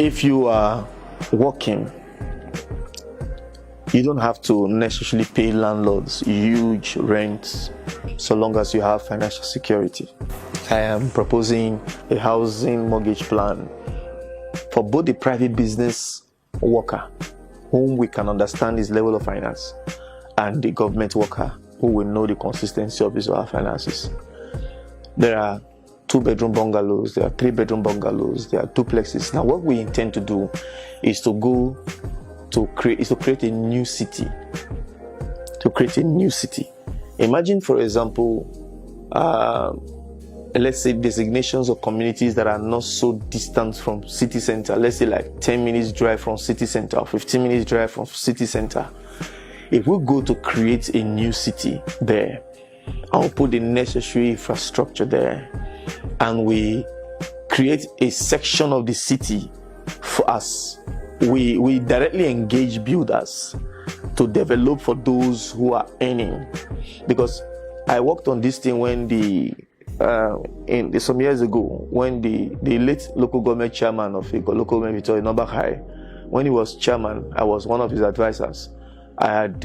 if you are working, you don't have to necessarily pay landlords huge rents so long as you have financial security. I am proposing a housing mortgage plan for both the private business worker, whom we can understand his level of finance, and the government worker, who will know the consistency of his or her finances. There are 2-bedroom bungalows, there are 3-bedroom bungalows, there are duplexes. Now, what we intend to do is to create a new city. Imagine, for example, let's say designations of communities that are not so distant from city center. Let's say like 10 minutes drive from city center or 15 minutes drive from city center. If we go to create a new city there, I'll put the necessary infrastructure there, and we create a section of the city for us. We directly engage builders to develop for those who are earning, because I worked on this thing when some years ago, when the late local government chairman of local government Victoria High, when he was chairman, I was one of his advisors. I had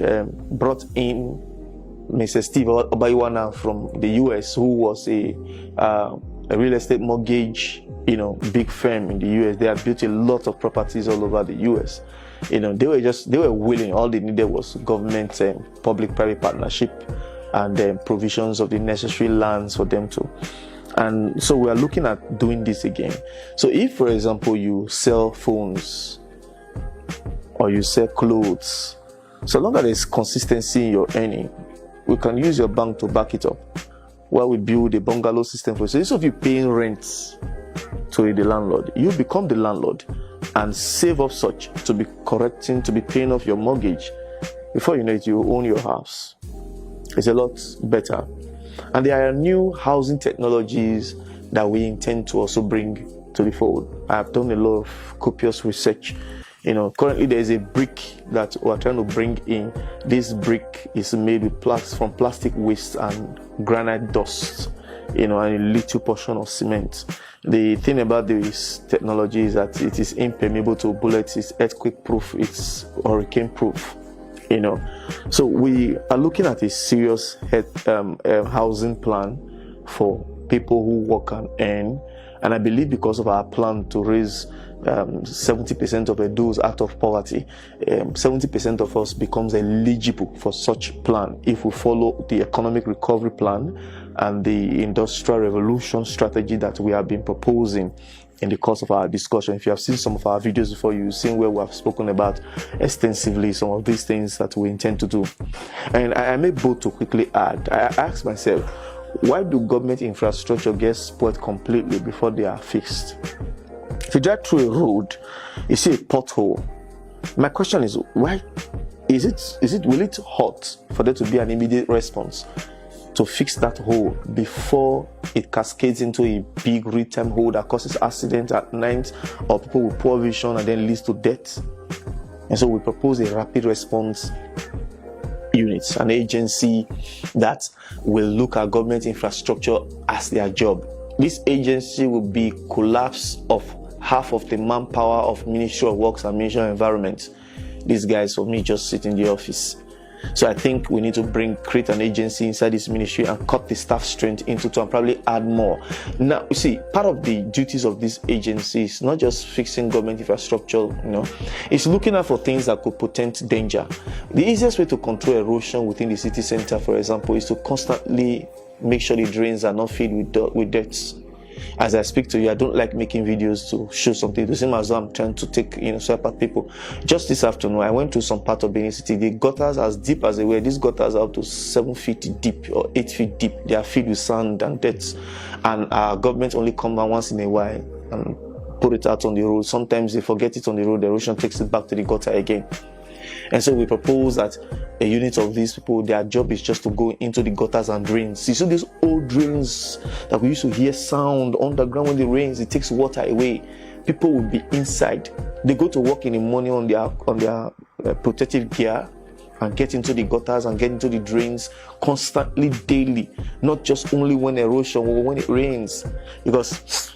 brought in Mr. Steve Obayiwana from the US, who was a real estate mortgage, big firm in the US. They have built a lot of properties all over the US. They were willing. All they needed was government and public-private partnership, and provisions of the necessary lands for them to. And so we are looking at doing this again. So if, for example, you sell phones or you sell clothes, so long as there's consistency in your earning, we can use your bank to back it up while we build a bungalow system for you. So instead of you paying rent to the landlord, you become the landlord and save up such to be paying off your mortgage. Before you know it, you own your house. It's a lot better. And there are new housing technologies that we intend to also bring to the fold. I have done a lot of copious research. Currently there is a brick that we're trying to bring in. This brick is made from plastic waste and granite dust, and a little portion of cement. The thing about this technology is that it is impermeable to bullets, it's earthquake proof, it's hurricane proof. So we are looking at a serious housing plan for people who work and earn. And I believe because of our plan to raise 70% of those out of poverty, 70% of us becomes eligible for such plan if we follow the economic recovery plan and the industrial revolution strategy that we have been proposing in the course of our discussion. If you have seen some of our videos before, you've seen where we have spoken about extensively some of these things that we intend to do. And I may both to quickly add, I ask myself, why do government infrastructure get spoiled completely before they are fixed? If you drive through a road, you see a pothole. My question is, why will it hurt for there to be an immediate response to fix that hole before it cascades into a big real-time hole that causes accidents at night or people with poor vision and then leads to death? And so we propose a rapid response unit, an agency that will look at government infrastructure as their job. This agency will be collapse of half of the manpower of Ministry of Works and Ministry of Environment. These guys, for me, just sit in the office. So I think we need to create an agency inside this ministry and cut the staff strength into two and probably add more. Now, you see, part of the duties of this agency is not just fixing government infrastructure, it's looking out for things that could portend danger. The easiest way to control erosion within the city center, for example, is to constantly make sure the drains are not filled with dirt. As I speak to you, I don't like making videos to show something. It seems as though I'm trying to take, swipe at people. Just this afternoon, I went to some part of Benin City. The gutters, as deep as they were, these gutters are up to 7 feet deep or 8 feet deep. They are filled with sand and dirt. And our government only come down once in a while and put it out on the road. Sometimes they forget it on the road. The erosion takes it back to the gutter again. And so we propose that a unit of these people, their job is just to go into the gutters and drains. You see these old drains that we used to hear sound underground when it rains, it takes water away. People will be inside. They go to work in the morning on their protective gear and get into the gutters and get into the drains constantly, daily, not just only when erosion or when it rains. Because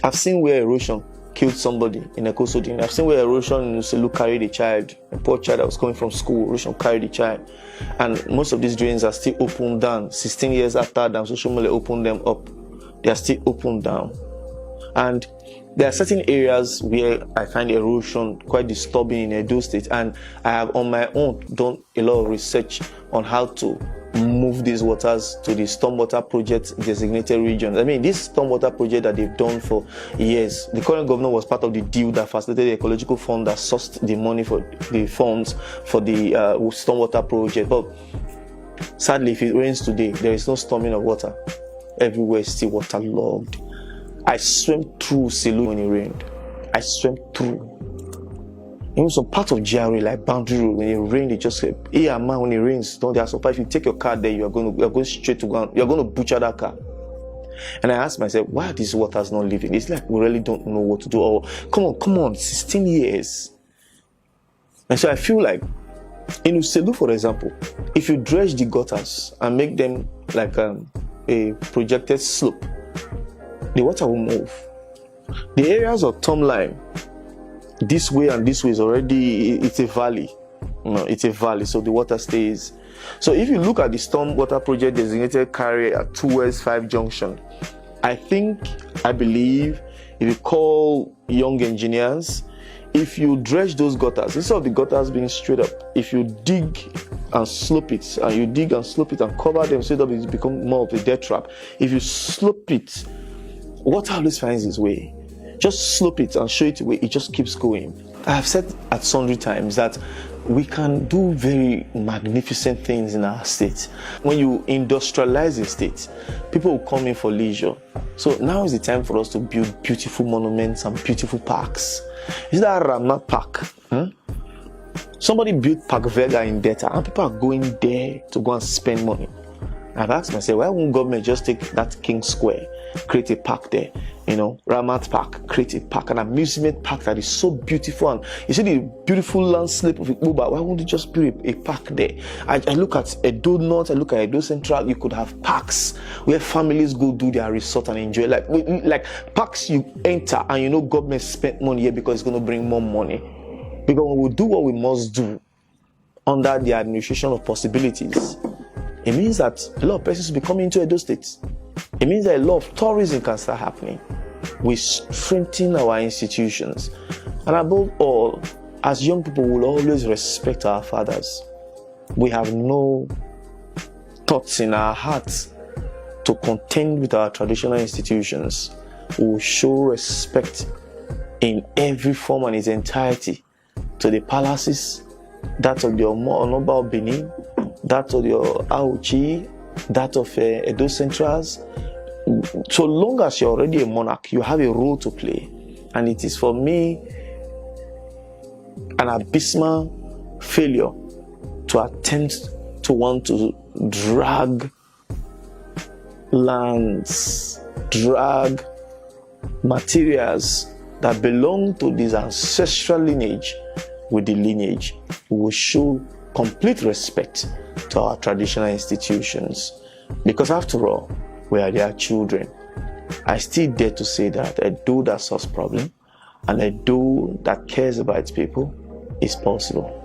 I've seen where erosion killed somebody in Ekosodin. I've seen where erosion in Uselu carried a child, a poor child that was coming from school. Erosion carried a child. And most of these drains are still open down. 16 years after Dam Social opened them up, they are still open down. And there are certain areas where I find erosion quite disturbing in Edo State, and I have on my own done a lot of research on how to move these waters to the stormwater project designated regions. I mean, this stormwater project that they've done for years, the current governor was part of the deal that facilitated the ecological fund that sourced the money for the funds for the stormwater project. But sadly, if it rains today, there is no storming of water. Everywhere is still waterlogged. I swam through Selu when it rained. I swam through. Even some part of GRA, like Boundary Road, when it rained, it just said, hey, man, when it rains, don't they are surprised. If you take your car there, you're going straight to ground. You're going to butcher that car. And I asked myself, why are these waters not living? It's like we really don't know what to do. Or come on, 16 years. And so I feel like in Uselu, for example, if you dredge the gutters and make them like a projected slope, the water will move. The areas of Tom Line, this way and this way is already, it's a valley. It's a valley, so the water stays. So if you look at the stormwater project designated carrier at 2 West 5 Junction, I believe, if you call young engineers, if you dredge those gutters, instead of the gutters being straight up, if you dig and slope it, and you dig and slope it and cover them so that it becomes more of a death trap, if you slope it, water always finds its way. Just slope it and show it the way, it just keeps going. I have said at sundry times that we can do very magnificent things in our state. When you industrialize a state, people will come in for leisure. So now is the time for us to build beautiful monuments and beautiful parks. Is that Ramnat Park? Somebody built Park Vega in Delta, and people are going there to go and spend money. I've asked myself, why won't government just take that King Square, create a park there? Ramat Park, create a park, an amusement park that is so beautiful. And you see the beautiful landscape of Ikuba. Why won't you just build a park there? I look at Edo North, I look at Edo Central. You could have parks where families go do their resort and enjoy. Like parks you enter and government spent money here because it's going to bring more money. Because when we do what we must do under the administration of possibilities, it means that a lot of persons will be coming into Edo State. It means that a lot of tourism can start happening. We strengthen our institutions. And above all, as young people, we will always respect our fathers. We have no thoughts in our hearts to contend with our traditional institutions. We will show respect in every form and its entirety to the palaces, that of the Onoba of Benin, that of the Auchi, that of Edo Centrals. So long as you're already a monarch, you have a role to play. And it is for me an abysmal failure to attempt to want to drag lands, drag materials that belong to this ancestral lineage with the lineage. We will show complete respect to our traditional institutions, because after all, we are their children. I still dare to say that a Edo that solves problem and a Edo that cares about its people is possible.